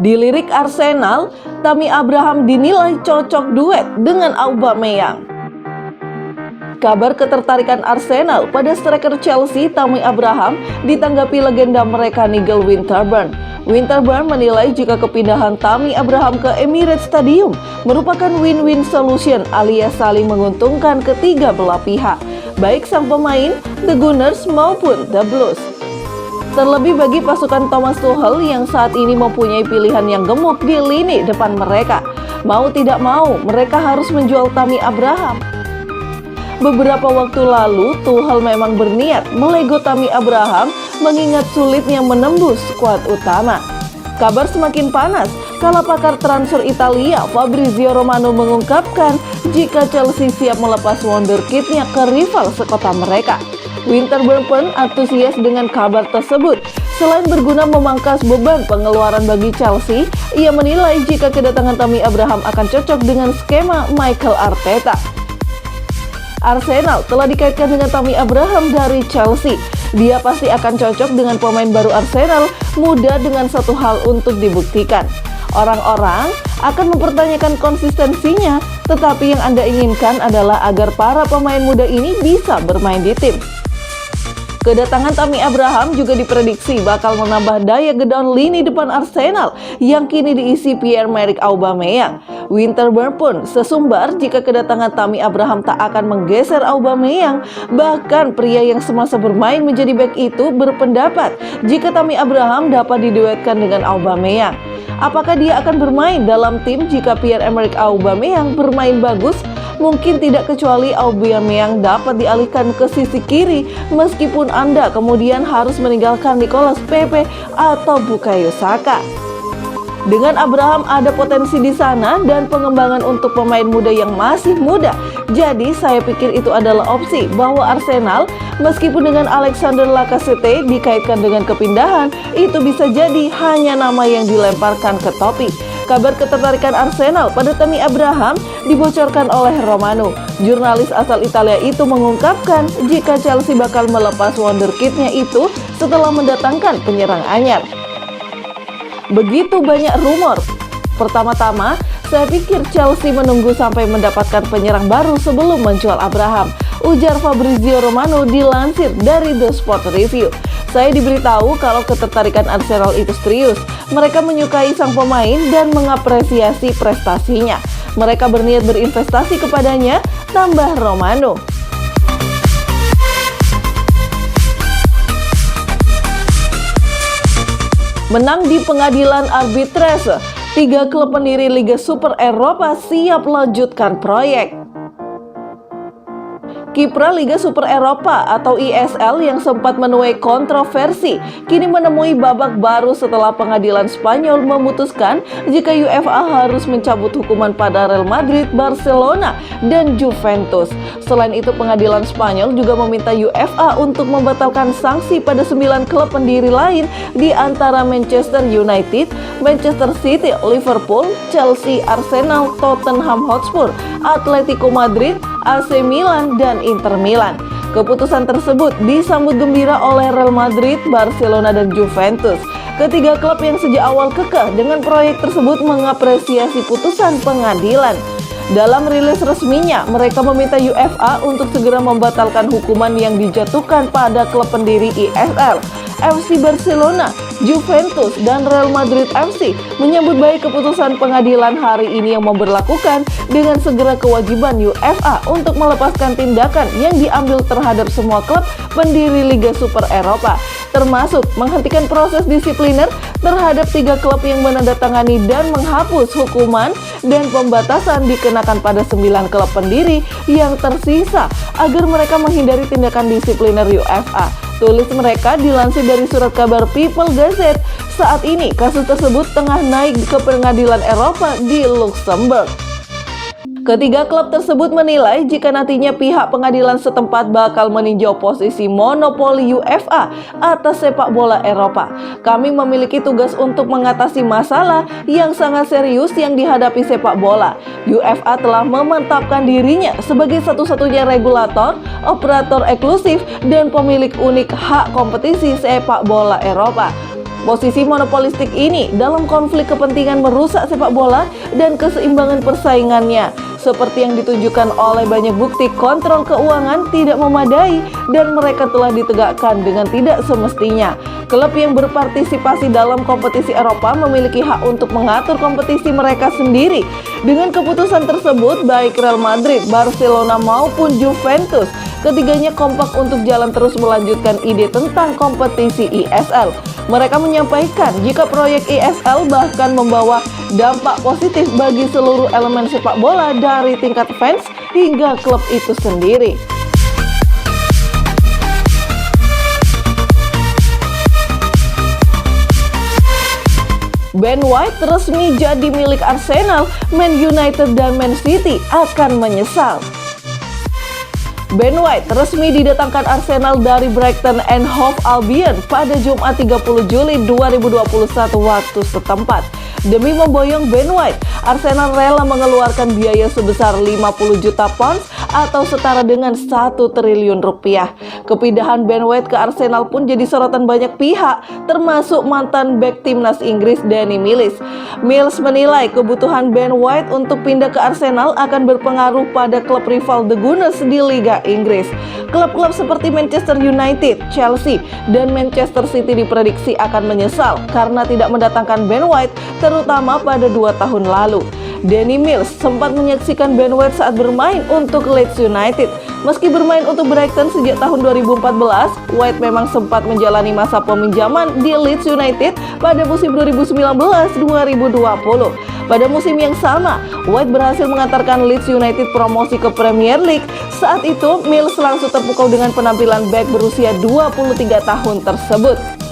Dilirik Arsenal, Tammy Abraham dinilai cocok duet dengan Aubameyang. Kabar ketertarikan Arsenal pada striker Chelsea Tammy Abraham ditanggapi legenda mereka Nigel Winterburn. Winterburn menilai jika kepindahan Tammy Abraham ke Emirates Stadium merupakan win-win solution alias saling menguntungkan ketiga belah pihak, baik sang pemain, The Gunners maupun The Blues. Terlebih bagi pasukan Thomas Tuchel yang saat ini mempunyai pilihan yang gemuk di lini depan mereka. Mau tidak mau, mereka harus menjual Tammy Abraham. Beberapa waktu lalu, Tuchel memang berniat melego Tammy Abraham mengingat sulitnya menembus skuad utama. Kabar semakin panas kala pakar transfer Italia Fabrizio Romano mengungkapkan jika Chelsea siap melepas wonderkidnya ke rival sekota mereka. Winterburn pun antusias dengan kabar tersebut. Selain berguna memangkas beban pengeluaran bagi Chelsea, ia menilai jika kedatangan Tammy Abraham akan cocok dengan skema Mikel Arteta. Arsenal telah dikaitkan dengan Tammy Abraham dari Chelsea. Dia pasti akan cocok dengan pemain baru Arsenal, muda dengan satu hal untuk dibuktikan. Orang-orang akan mempertanyakan konsistensinya, tetapi yang Anda inginkan adalah agar para pemain muda ini bisa bermain di tim. Kedatangan Tammy Abraham juga diprediksi bakal menambah daya gedor lini depan Arsenal yang kini diisi Pierre-Emerick Aubameyang. Winterburn pun sesumbar jika kedatangan Tammy Abraham tak akan menggeser Aubameyang. Bahkan pria yang semasa bermain menjadi bek itu berpendapat jika Tammy Abraham dapat diduetkan dengan Aubameyang. Apakah dia akan bermain dalam tim jika Pierre-Emerick Aubameyang bermain bagus? Mungkin tidak, kecuali Aubameyang dapat dialihkan ke sisi kiri meskipun Anda kemudian harus meninggalkan Nicolas Pepe atau Bukayo Saka. Dengan Abraham ada potensi di sana dan pengembangan untuk pemain muda yang masih muda. Jadi saya pikir itu adalah opsi bahwa Arsenal meskipun dengan Alexander Lacazette dikaitkan dengan kepindahan, itu bisa jadi hanya nama yang dilemparkan ke topi. Kabar ketertarikan Arsenal pada Tammy Abraham dibocorkan oleh Romano. Jurnalis asal Italia itu mengungkapkan jika Chelsea bakal melepas wonderkidnya itu setelah mendatangkan penyerang anyar. Begitu banyak rumor. Pertama-tama, saya pikir Chelsea menunggu sampai mendapatkan penyerang baru sebelum menjual Abraham, ujar Fabrizio Romano dilansir dari The Sport Review. Saya diberitahu kalau ketertarikan Arsenal itu serius. Mereka menyukai sang pemain dan mengapresiasi prestasinya. Mereka berniat berinvestasi kepadanya, tambah Romano. Menang di pengadilan arbitrase, 3 klub pendiri Liga Super Eropa siap lanjutkan proyek. Kiprah Liga Super Eropa atau ISL yang sempat menuai kontroversi kini menemui babak baru setelah pengadilan Spanyol memutuskan jika UEFA harus mencabut hukuman pada Real Madrid, Barcelona, dan Juventus. Selain itu, pengadilan Spanyol juga meminta UEFA untuk membatalkan sanksi pada 9 klub pendiri lain di antara Manchester United, Manchester City, Liverpool, Chelsea, Arsenal, Tottenham Hotspur, Atletico Madrid, AC Milan, dan Inter Milan. Keputusan tersebut disambut gembira oleh Real Madrid, Barcelona, dan Juventus. Ketiga klub yang sejak awal kekeh dengan proyek tersebut mengapresiasi putusan pengadilan. Dalam rilis resminya, mereka meminta UEFA untuk segera membatalkan hukuman yang dijatuhkan pada klub pendiri ISL. FC Barcelona, Juventus, dan Real Madrid FC menyambut baik keputusan pengadilan hari ini yang memberlakukan dengan segera kewajiban UEFA untuk melepaskan tindakan yang diambil terhadap semua klub pendiri Liga Super Eropa, termasuk menghentikan proses disipliner terhadap 3 klub yang menandatangani dan menghapus hukuman dan pembatasan dikenakan pada 9 klub pendiri yang tersisa agar mereka menghindari tindakan disipliner UEFA. Tulis mereka dilansir dari surat kabar People Gazette. Saat ini kasus tersebut tengah naik ke pengadilan Eropa di Luxembourg. Ketiga klub tersebut menilai jika nantinya pihak pengadilan setempat bakal meninjau posisi monopoli UEFA atas sepak bola Eropa. Kami memiliki tugas untuk mengatasi masalah yang sangat serius yang dihadapi sepak bola. UEFA telah memantapkan dirinya sebagai satu-satunya regulator, operator eksklusif, dan pemilik unik hak kompetisi sepak bola Eropa. Posisi monopolistik ini dalam konflik kepentingan merusak sepak bola dan keseimbangan persaingannya. Seperti yang ditunjukkan oleh banyak bukti, kontrol keuangan tidak memadai dan mereka telah ditegakkan dengan tidak semestinya. Klub yang berpartisipasi dalam kompetisi Eropa memiliki hak untuk mengatur kompetisi mereka sendiri. Dengan keputusan tersebut, baik Real Madrid, Barcelona maupun Juventus, ketiganya kompak untuk jalan terus melanjutkan ide tentang kompetisi ISL. Mereka menyampaikan jika proyek ISL bahkan membawa dampak positif bagi seluruh elemen sepak bola dari tingkat fans hingga klub itu sendiri. Ben White resmi jadi milik Arsenal, Man United dan Man City akan menyesal. Ben White resmi didatangkan Arsenal dari Brighton and Hove Albion pada Jumat 30 Juli 2021 waktu setempat. Demi memboyong Ben White, Arsenal rela mengeluarkan biaya sebesar 50 juta pounds atau setara dengan 1 triliun rupiah. Kepindahan Ben White ke Arsenal pun jadi sorotan banyak pihak, termasuk mantan bek timnas Inggris Danny Mills. Mills menilai kebutuhan Ben White untuk pindah ke Arsenal akan berpengaruh pada klub rival The Gunners di Liga Inggris. Klub-klub seperti Manchester United, Chelsea, dan Manchester City diprediksi akan menyesal karena tidak mendatangkan Ben White, terutama pada 2 tahun lalu. Danny Mills sempat menyaksikan Ben White saat bermain untuk Leeds United. Meski bermain untuk Brighton sejak tahun 2014, White memang sempat menjalani masa peminjaman di Leeds United pada musim 2019-2020. Pada musim yang sama, White berhasil mengantarkan Leeds United promosi ke Premier League. Saat itu, Mills langsung terpukau dengan penampilan bek berusia 23 tahun tersebut.